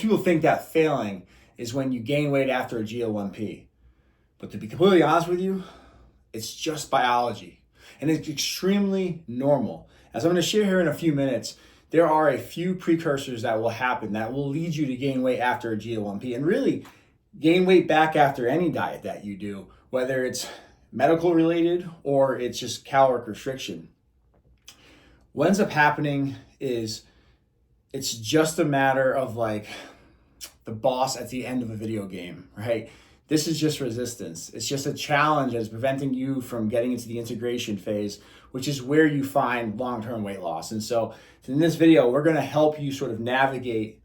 People think that failing is when you gain weight after a GLP-1. But to be completely honest with you, it's just biology. And it's extremely normal. As I'm going to share here in a few minutes, there are a few precursors that will happen that will lead you to gain weight after a GLP-1 and really gain weight back after any diet that you do, whether it's medical related or it's just caloric restriction. What ends up happening is it's just a matter of like the boss at the end of a video game, right? This is just resistance. It's just a challenge that's preventing you from getting into the integration phase, which is where you find long-term weight loss. And so in this video, we're gonna help you sort of navigate,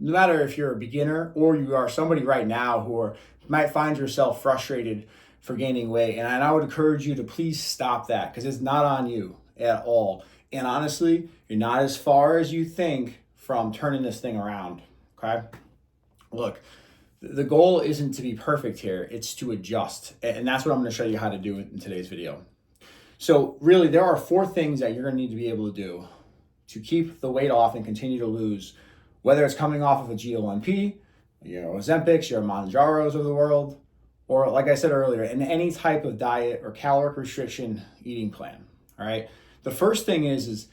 no matter if you're a beginner or you are somebody right now who might find yourself frustrated for gaining weight. And I would encourage you to please stop that, because it's not on you at all. And honestly, you're not as far as you think from turning this thing around, okay? Look, the goal isn't to be perfect here, it's to adjust. And that's what I'm gonna show you how to do in today's video. So really, there are 4 things that you're gonna need to be able to do to keep the weight off and continue to lose, whether it's coming off of a GLP-1, your Ozempics, your Mounjaros of the world, or like I said earlier, in any type of diet or caloric restriction eating plan, all right? The first thing is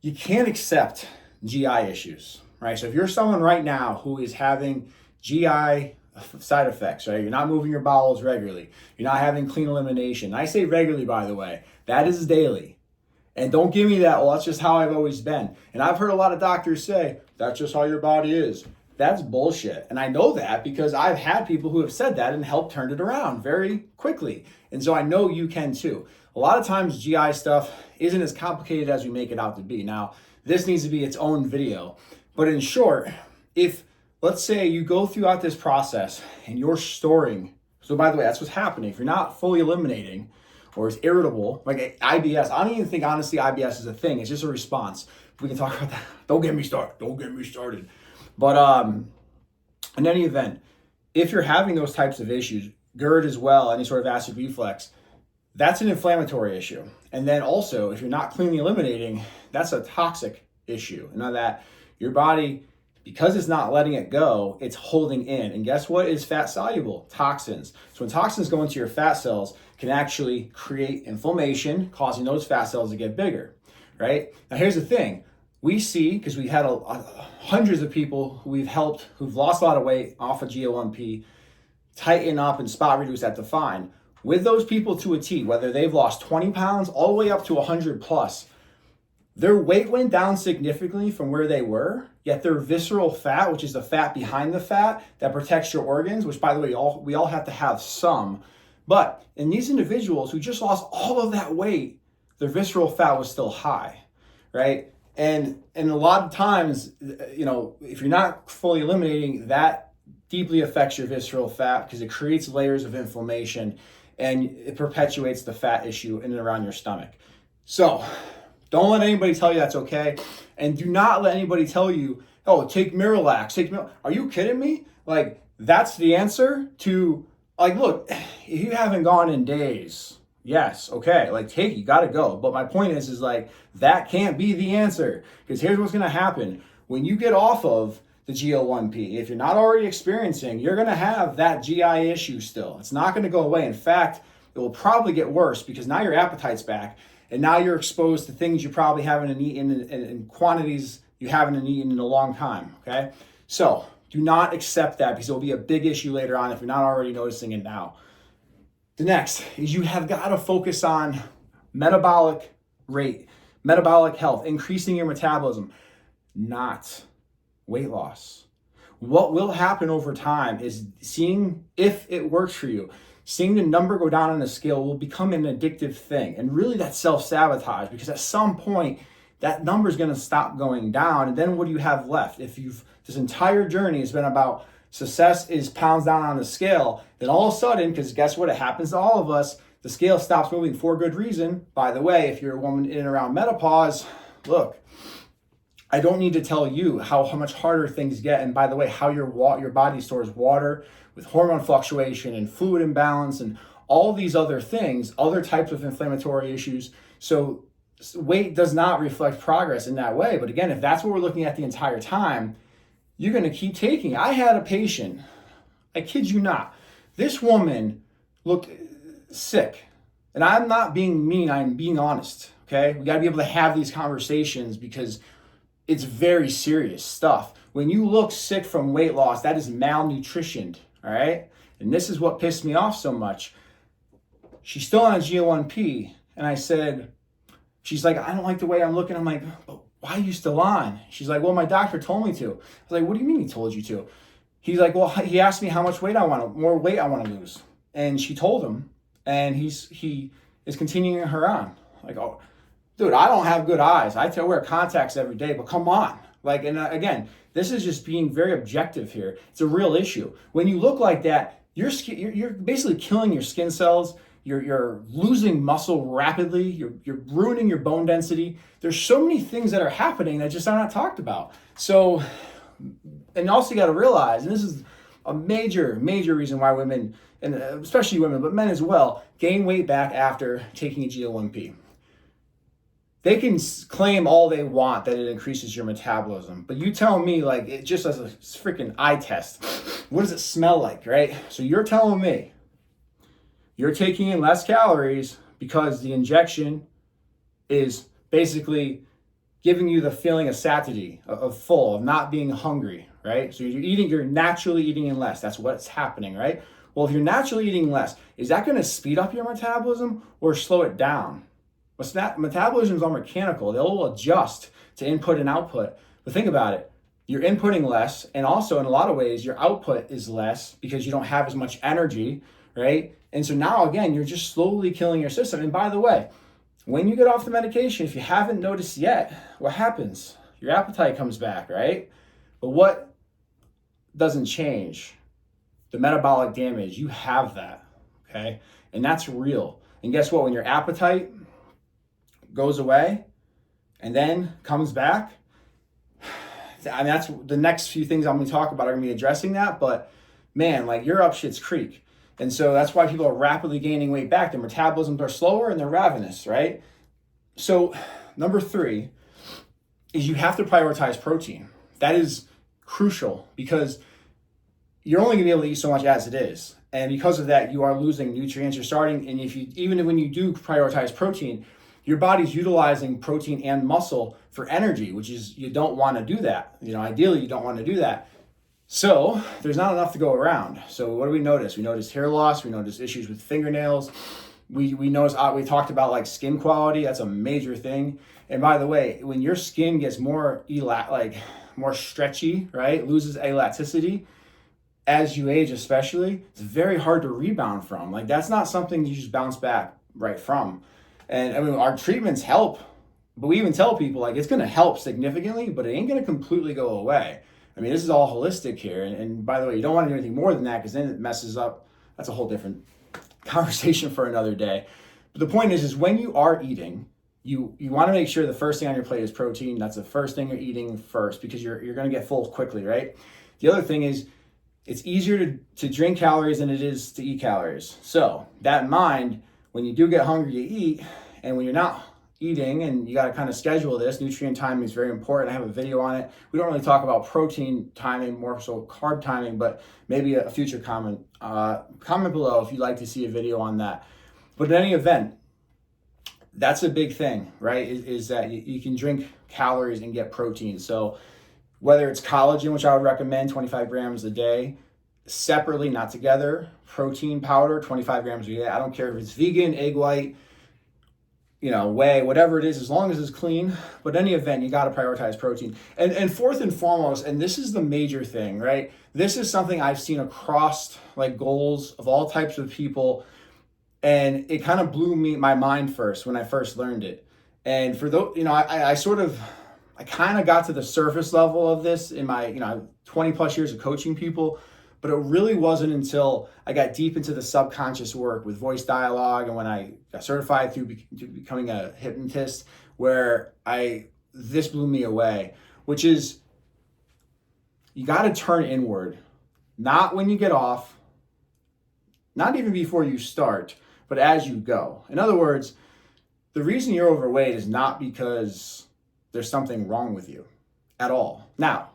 you can't accept GI issues, right? So if you're someone right now who is having GI side effects, right? You're not moving your bowels regularly. You're not having clean elimination. I say regularly, by the way, that is daily. And don't give me that, well, that's just how I've always been. And I've heard a lot of doctors say, that's just how your body is. That's bullshit. And I know that because I've had people who have said that and helped turn it around very quickly. And so I know you can too. A lot of times GI stuff isn't as complicated as we make it out to be. Now, this needs to be its own video. But in short, if let's say you go throughout this process and you're storing, so by the way, that's what's happening. If you're not fully eliminating or is irritable, like IBS, I don't even think honestly IBS is a thing. It's just a response. We can talk about that. Don't get me started. But in any event, if you're having those types of issues, GERD as well, any sort of acid reflux, that's an inflammatory issue. And then also, if you're not cleanly eliminating, that's a toxic issue. Now that your body, because it's not letting it go, it's holding in. And guess what is fat soluble? Toxins. So when toxins go into your fat cells, can actually create inflammation, causing those fat cells to get bigger, right? Now here's the thing. We see, because we've had hundreds of people who we've helped who've lost a lot of weight off of GLP-1, tighten up and spot reduce that define. With those people to a T, whether they've lost 20 pounds all the way up to 100 plus, their weight went down significantly from where they were, yet their visceral fat, which is the fat behind the fat that protects your organs, which by the way, we all have to have some. But in these individuals who just lost all of that weight, their visceral fat was still high, right? And a lot of times, you know, if you're not fully eliminating, that deeply affects your visceral fat because it creates layers of inflammation and it perpetuates the fat issue in and around your stomach. So don't let anybody tell you that's okay. And do not let anybody tell you, oh, take Miralax, Are you kidding me? Like, that's the answer to, like, look, if you haven't gone in days, yes, okay, like you gotta go. But my point is like, that can't be the answer. Because here's what's gonna happen. When you get off of the GLP-1, if you're not already experiencing, you're gonna have that GI issue still. It's not gonna go away. In fact, it will probably get worse because now your appetite's back and now you're exposed to things you probably haven't eaten in quantities you haven't eaten in a long time, okay? So do not accept that because it will be a big issue later on if you're not already noticing it now. The next is you have got to focus on metabolic rate, metabolic health, increasing your metabolism, not weight loss. What will happen over time is seeing if it works for you. Seeing the number go down on the scale will become an addictive thing. And really that's self-sabotage because at some point that number is going to stop going down. And then what do you have left? If this entire journey has been about success is pounds down on the scale, then all of a sudden, because guess what? It happens to all of us, the scale stops moving for good reason. By the way, if you're a woman in and around menopause, look, I don't need to tell you how much harder things get. And by the way, how your body stores water with hormone fluctuation and fluid imbalance and all these other things, other types of inflammatory issues. So weight does not reflect progress in that way. But again, if that's what we're looking at the entire time, you're going to keep taking it. I had a patient, I kid you not, this woman looked sick. And I'm not being mean, I'm being honest, okay? We got to be able to have these conversations because it's very serious stuff. When you look sick from weight loss, that is malnutrition, all right? And this is what pissed me off so much. She's still on a GL1P, and I said, she's like, I don't like the way I'm looking. I'm like, but why are you still on? She's like, well, my doctor told me to. I was like, what do you mean he told you to? He's like, well, he asked me how much weight more weight I want to lose. And she told him, and he is continuing her on. Like, oh, dude, I don't have good eyes. I wear contacts every day, but come on. Like, and again, this is just being very objective here. It's a real issue. When you look like that, you're basically killing your skin cells. You're losing muscle rapidly. You're ruining your bone density. There's so many things that are happening that just are not talked about. So, and also you got to realize, and this is a major reason why women, and especially women, but men as well, gain weight back after taking a GL1P. They can claim all they want that it increases your metabolism, but you tell me, like, it just as a freaking eye test, what does it smell like, right? So you're telling me you're taking in less calories because the injection is basically giving you the feeling of satiety, of full, of not being hungry, right? So you're naturally eating in less. That's what's happening, right? Well, if you're naturally eating less, is that going to speed up your metabolism or slow it down? Metabolisms are mechanical. They'll adjust to input and output. But think about it. You're inputting less, and also in a lot of ways, your output is less because you don't have as much energy, right? And so now, again, you're just slowly killing your system. And by the way, when you get off the medication, if you haven't noticed yet, what happens? Your appetite comes back, right? But what doesn't change? The metabolic damage. You have that, okay? And that's real. And guess what? When your appetite goes away and then comes back, I mean, that's the next few things I'm going to talk about are going to be addressing that. But man, like, you're up shit's creek. And so that's why people are rapidly gaining weight back. Their metabolisms are slower and they're ravenous, right? So number 3 is you have to prioritize protein. That is crucial because you're only going to be able to eat so much as it is. And because of that, you are losing nutrients. You're starting, and even when you do prioritize protein, your body's utilizing protein and muscle for energy, which is, you don't want to do that. Ideally, you don't want to do that. So there's not enough to go around. So what do we notice? We notice hair loss. We notice issues with fingernails. We notice, we talked about like skin quality. That's a major thing. And by the way, when your skin gets more stretchy, right, loses elasticity as you age, especially, it's very hard to rebound from. Like, that's not something you just bounce back right from. And I mean, our treatments help, but we even tell people, like, it's going to help significantly, but it ain't going to completely go away. I mean, this is all holistic here. And by the way, you don't want to do anything more than that because then it messes up. That's a whole different conversation for another day. But the point is when you are eating, you want to make sure the first thing on your plate is protein. That's the first thing you're eating first because you're going to get full quickly, right? The other thing is it's easier to drink calories than it is to eat calories. So that in mind, when you do get hungry, you eat. And when you're not eating, and you got to kind of schedule this, nutrient timing is very important. I have a video on it. We don't really talk about protein timing, more so carb timing, but maybe a future comment below if you'd like to see a video on that. But in any event, that's a big thing, right? Is that you can drink calories and get protein. So whether it's collagen, which I would recommend 25 grams a day, separately, not together, protein powder, 25 grams a day. I don't care if it's vegan, egg white, whey, whatever it is, as long as it's clean. But in any event, you got to prioritize protein. And fourth and foremost, and this is the major thing, right? This is something I've seen across like goals of all types of people. And it kind of blew my mind first when I first learned it. And for those, I kind of got to the surface level of this in my, 20 plus years of coaching people. But it really wasn't until I got deep into the subconscious work with voice dialogue and when I got certified through becoming a hypnotist where this blew me away, which is you got to turn inward, not when you get off, not even before you start, but as you go. In other words, the reason you're overweight is not because there's something wrong with you at all. Now,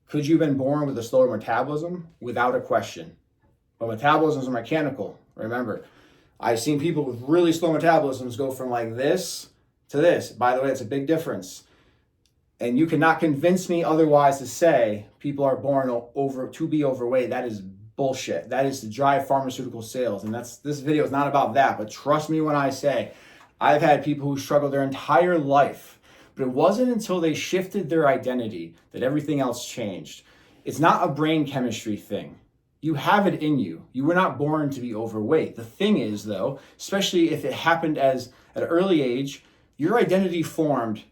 Could you have been born with a slower metabolism? Without a question. But metabolisms are mechanical. Remember, I've seen people with really slow metabolisms go from like this to this. By the way, it's a big difference. And you cannot convince me otherwise to say people are born to be overweight. That is bullshit. That is to drive pharmaceutical sales. And this video is not about that. But trust me when I say, I've had people who struggled their entire life. But it wasn't until they shifted their identity that everything else changed. It's not a brain chemistry thing. You have it in you. You were not born to be overweight. The thing is, though, especially if it happened at an early age, your identity formed,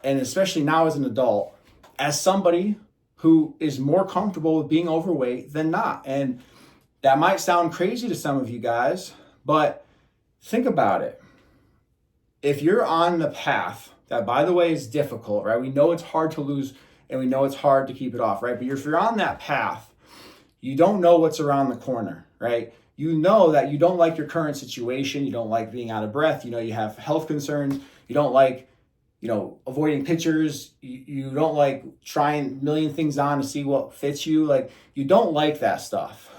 and especially now as an adult, as somebody who is more comfortable with being overweight than not. And that might sound crazy to some of you guys, but think about it. If you're on the path that, by the way, is difficult, right? We know it's hard to lose and we know it's hard to keep it off, right? But if you're on that path, you don't know what's around the corner, right? You know that you don't like your current situation. You don't like being out of breath. You know, you have health concerns. You don't like, avoiding pictures. You don't like trying a million things on to see what fits you. Like, you don't like that stuff.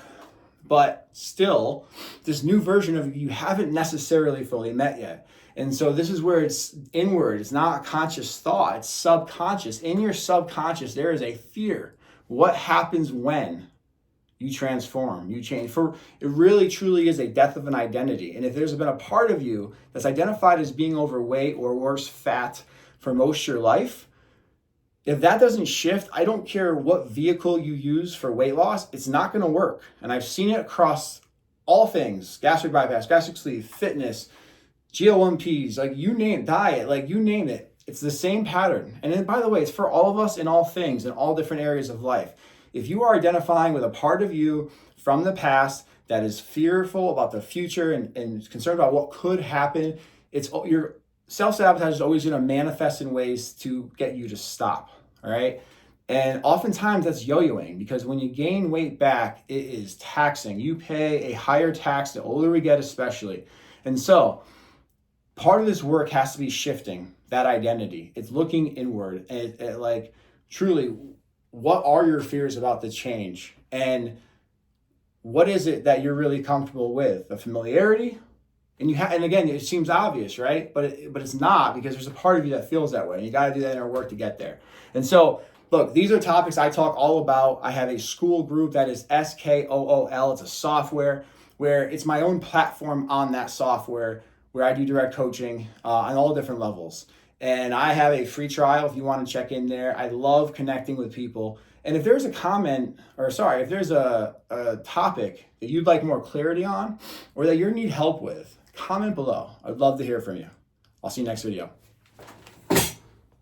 But still, this new version of you haven't necessarily fully met yet. And so this is where it's inward. It's not a conscious thought. It's subconscious. In your subconscious, there is a fear. What happens when you transform, you change? It really truly is a death of an identity. And if there's been a part of you that's identified as being overweight or worse, fat for most of your life, if that doesn't shift, I don't care what vehicle you use for weight loss, it's not going to work. And I've seen it across all things: gastric bypass, gastric sleeve, fitness, GLP-1s, like you name it, diet, like you name it. It's the same pattern. And then, by the way, it's for all of us in all things, in all different areas of life. If you are identifying with a part of you from the past that is fearful about the future and concerned about what could happen, your self-sabotage is always going to manifest in ways to get you to stop, all right? And oftentimes that's yo-yoing, because when you gain weight back, it is taxing. You pay a higher tax the older we get, especially. And so part of this work has to be shifting that identity. It's looking inward and like, truly, what are your fears about the change? And what is it that you're really comfortable with? The familiarity? And again, it seems obvious, right? But it's not, because there's a part of you that feels that way. And you got to do that inner work to get there. And so, look, these are topics I talk all about. I have a school group that is SKOOL. It's a software where it's my own platform on that software where I do direct coaching on all different levels. And I have a free trial if you want to check in there. I love connecting with people. And if there's a if there's a topic that you'd like more clarity on or that you need help with, comment below. I'd love to hear from you. I'll see you next video.